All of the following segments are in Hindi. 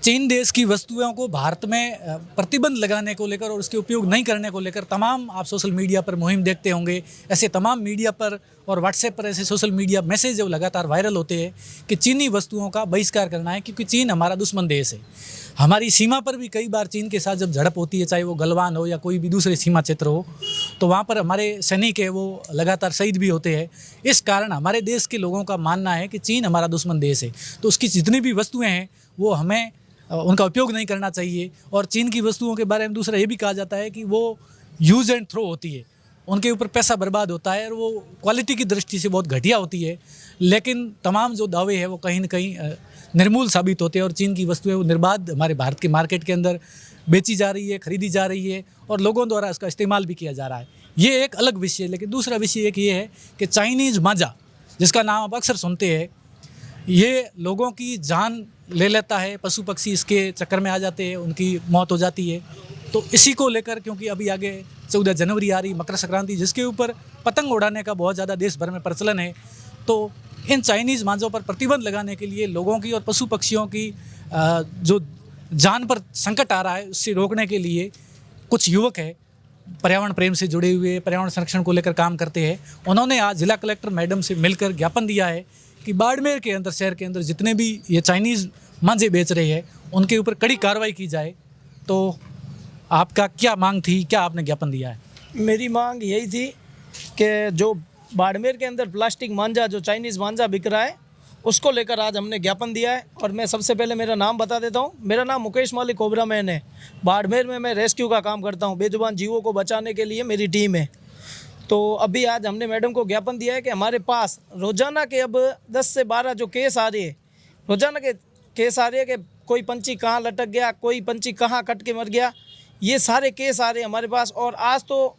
चीन देश की वस्तुओं को भारत में प्रतिबंध लगाने को लेकर और उसके उपयोग नहीं करने को लेकर तमाम आप सोशल मीडिया पर मुहिम देखते होंगे। ऐसे तमाम मीडिया पर और व्हाट्सएप पर ऐसे सोशल मीडिया मैसेज जो लगातार वायरल होते हैं कि चीनी वस्तुओं का बहिष्कार करना है, क्योंकि चीन हमारा दुश्मन देश है। हमारी सीमा पर भी कई बार चीन के साथ जब झड़प होती है, चाहे वो गलवान हो या कोई भी दूसरे सीमा क्षेत्र हो, तो वहाँ पर हमारे सैनिक है वो लगातार शहीद भी होते हैं। इस कारण हमारे देश के लोगों का मानना है कि चीन हमारा दुश्मन देश है, तो उसकी जितनी भी वस्तुएँ हैं वो हमें उनका उपयोग नहीं करना चाहिए। और चीन की वस्तुओं के बारे में दूसरा ये भी कहा जाता है कि वो यूज़ एंड थ्रो होती है, उनके ऊपर पैसा बर्बाद होता है और वो क्वालिटी की दृष्टि से बहुत घटिया होती है। लेकिन तमाम जो दावे हैं वो कहीं न कहीं निर्मूल साबित होते हैं और चीन की वस्तुएं वो निर्बाध हमारे भारत के मार्केट के अंदर बेची जा रही है, खरीदी जा रही है और लोगों द्वारा इसका इस्तेमाल भी किया जा रहा है। ये एक अलग विषय है। लेकिन दूसरा विषय एक ये है कि चाइनीज़ मांझा, जिसका नाम आप अक्सर सुनते हैं, ये लोगों की जान ले लेता है। पशु पक्षी इसके चक्कर में आ जाते हैं, उनकी मौत हो जाती है। तो इसी को लेकर, क्योंकि अभी आगे 14 जनवरी आ रही, मकर संक्रांति, जिसके ऊपर पतंग उड़ाने का बहुत ज़्यादा देश भर में प्रचलन है, तो इन चाइनीज़ मांझों पर प्रतिबंध लगाने के लिए लोगों की और पशु पक्षियों की जो जान पर संकट आ रहा है, उससे रोकने के लिए कुछ युवक है पर्यावरण प्रेम से जुड़े हुए, पर्यावरण संरक्षण को लेकर काम करते हैं। उन्होंने आज जिला कलेक्टर मैडम से मिलकर ज्ञापन दिया है कि बाड़मेर के अंदर, शहर के अंदर जितने भी ये चाइनीज़ मांझे बेच रहे हैं उनके ऊपर कड़ी कार्रवाई की जाए। तो आपका क्या मांग थी, क्या आपने ज्ञापन दिया है? मेरी मांग यही थी कि जो बाड़मेर के अंदर प्लास्टिक मांझा, जो चाइनीज़ मांझा बिक रहा है, उसको लेकर आज हमने ज्ञापन दिया है। और मैं सबसे पहले मेरा नाम बता देता हूँ। मेरा नाम मुकेश मालिक कोबरा मैन है। बाड़मेर में मैं रेस्क्यू का काम करता हूँ। बेजुबान जीवों को बचाने के लिए मेरी टीम है। तो अभी आज हमने मैडम को ज्ञापन दिया है कि हमारे पास रोज़ाना के अब 10 से 12 जो केस आ रहे हैं, रोज़ाना के केस आ रहे हैं कि कोई पंछी कहाँ लटक गया, कोई पंछी कहाँ कट के मर गया, ये सारे केस आ रहे हैं हमारे पास। और आज तो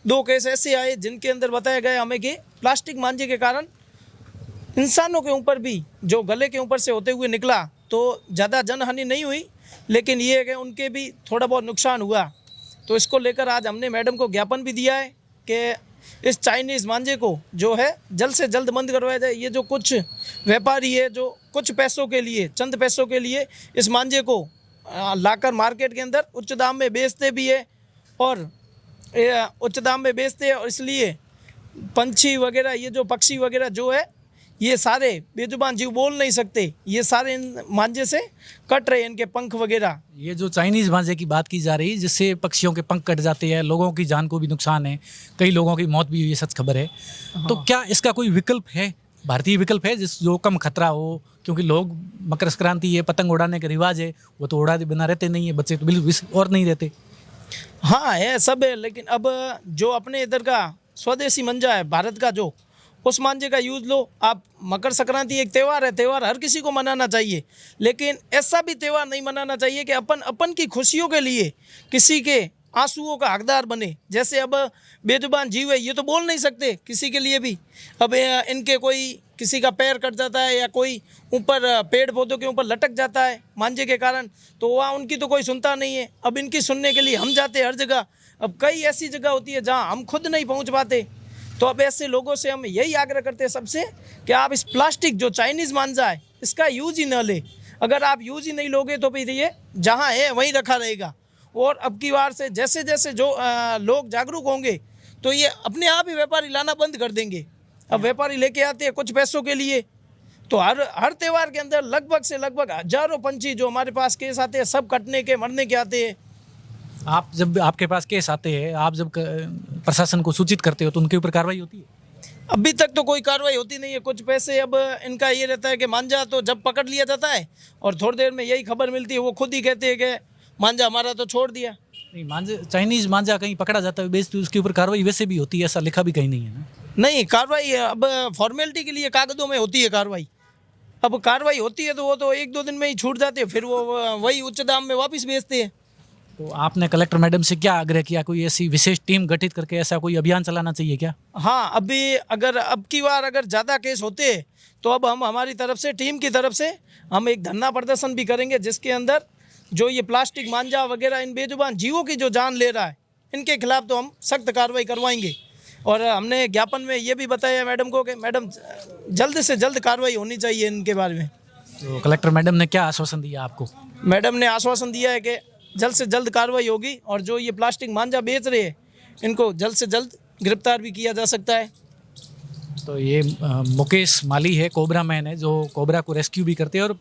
2 केस ऐसे आए जिनके अंदर बताया गया हमें कि प्लास्टिक मांझे के कारण इंसानों के ऊपर भी, जो गले के ऊपर से होते हुए निकला, तो ज़्यादा जनहानि नहीं हुई, लेकिन ये है कि उनके भी थोड़ा बहुत नुकसान हुआ। तो इसको लेकर आज हमने मैडम को ज्ञापन भी दिया है कि इस चाइनीज़ मांझे को जो है जल्द से जल्द बंद करवाया जाए। ये जो कुछ व्यापारी है जो कुछ पैसों के लिए, चंद पैसों के लिए इस मांझे को लाकर मार्केट के अंदर उच्च दाम में बेचते भी है और उच्च दाम में बेचते हैं, और इसलिए पंछी वगैरह, ये जो पक्षी वगैरह जो है, ये सारे बेजुबान जीव बोल नहीं सकते, ये सारे इन मांझे से कट रहे हैं, इनके पंख वगैरह। ये जो चाइनीज़ मांझे की बात की जा रही है, जिससे पक्षियों के पंख कट जाते हैं, लोगों की जान को भी नुकसान है, कई लोगों की मौत भी हुई है, सच खबर है। तो क्या इसका कोई विकल्प है, भारतीय विकल्प है जो कम खतरा हो? क्योंकि लोग मकर संक्रांति है, पतंग उड़ाने का रिवाज है, वो तो उड़ा बिना रहते नहीं है, बच्चे तो बिल्कुल और नहीं रहते। हाँ है, सब है, लेकिन अब जो अपने इधर का स्वदेशी मांझा है भारत का, जो उस मांझे का यूज़ लो आप। मकर संक्रांति एक त्यौहार है, त्यौहार हर किसी को मनाना चाहिए, लेकिन ऐसा भी त्यौहार नहीं मनाना चाहिए कि अपन की खुशियों के लिए किसी के आंसुओं का हकदार बने। जैसे अब बेजुबान जीव है, ये तो बोल नहीं सकते किसी के लिए भी। अब इनके कोई किसी का पैर कट जाता है या कोई ऊपर पेड़ पौधों के ऊपर लटक जाता है मांझे के कारण, तो वहाँ उनकी तो कोई सुनता नहीं है। अब इनकी सुनने के लिए हम जाते हैं हर जगह। अब कई ऐसी जगह होती है जहाँ हम खुद नहीं पहुँच पाते। तो अब ऐसे लोगों से हम यही आग्रह करते हैं सबसे कि आप इस प्लास्टिक जो चाइनीज़ मांझा है, इसका यूज़ ही न ले। अगर आप यूज़ ही नहीं लोगे तो फिर ये जहाँ है वहीं रखा रहेगा। और अब की बार से जैसे जैसे जो लोग जागरूक होंगे, तो ये अपने आप ही व्यापारी लाना बंद कर देंगे। अब व्यापारी लेके आते हैं कुछ पैसों के लिए, तो हर त्यौहार के अंदर लगभग से लगभग हजारों पंछी जो हमारे पास केस आते हैं, सब कटने के, मरने के आते हैं। आप जब आपके पास केस आते हैं, आप जब प्रशासन को सूचित करते हो तो उनके ऊपर कार्रवाई होती है? अभी तक तो कोई कार्रवाई होती नहीं है। कुछ पैसे, अब इनका ये रहता है कि मांझा तो जब पकड़ लिया जाता है और थोड़ी देर में यही खबर मिलती है, वो खुद ही कहते हैं कि मांझा हमारा तो छोड़ दिया। नहीं, मांझे, चाइनीज़ मांझा कहीं पकड़ा जाता है बेचते, उसके ऊपर कार्रवाई वैसे भी होती है, ऐसा लिखा भी कहीं नहीं है ना? नहीं, कार्रवाई अब फॉर्मेलिटी के लिए कागजों में होती है कार्रवाई। अब कार्रवाई होती है तो वो तो 1-2 दिन में ही छूट जाते हैं, फिर वो वही उच्च दाम में वापस बेचते हैं। तो आपने कलेक्टर मैडम से क्या आग्रह किया, कोई ऐसी विशेष टीम गठित करके ऐसा कोई अभियान चलाना चाहिए क्या? हाँ, अभी अगर अब की बार अगर ज़्यादा केस होते हैं तो अब हम हमारी तरफ से, टीम की तरफ से, हम एक धरना प्रदर्शन भी करेंगे, जिसके अंदर जो ये प्लास्टिक मांझा वगैरह इन बेजुबान जीवों की जो जान ले रहा है, इनके खिलाफ तो हम सख्त कार्रवाई करवाएंगे। और हमने ज्ञापन में ये भी बताया मैडम को कि मैडम जल्द से जल्द कार्रवाई होनी चाहिए इनके बारे में। तो कलेक्टर मैडम ने क्या आश्वासन दिया आपको? मैडम ने आश्वासन दिया है कि जल्द से जल्द कार्रवाई होगी और जो ये प्लास्टिक मांझा बेच रहे हैं इनको जल्द से जल्द गिरफ्तार भी किया जा सकता है। तो ये मुकेश माली है, कोबरा मैन है, जो कोबरा को रेस्क्यू भी करते हैं और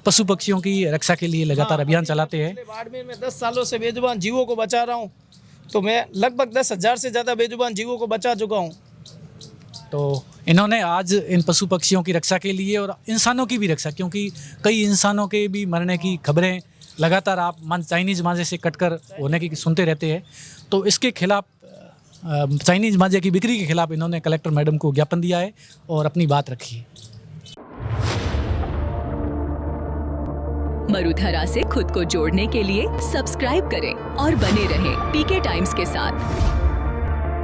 पशु पक्षियों की रक्षा के लिए लगातार अभियान चलाते हैं। बाड़मेर में 10 सालों से बेजुबान जीवों को बचा रहा हूँ, तो मैं लगभग 10,000 से ज़्यादा बेजुबान जीवों को बचा चुका हूँ। तो इन्होंने आज इन पशु पक्षियों की रक्षा के लिए और इंसानों की भी रक्षा, क्योंकि कई इंसानों के भी मरने की खबरें लगातार आप चाइनीज़ मांझे से कटकर होने की सुनते रहते हैं, तो इसके खिलाफ चाइनीज़ मांझे की बिक्री के खिलाफ इन्होंने कलेक्टर मैडम को ज्ञापन दिया है और अपनी बात रखी है। मरुधरा से खुद को जोड़ने के लिए सब्सक्राइब करें और बने रहें पीके टाइम्स के साथ।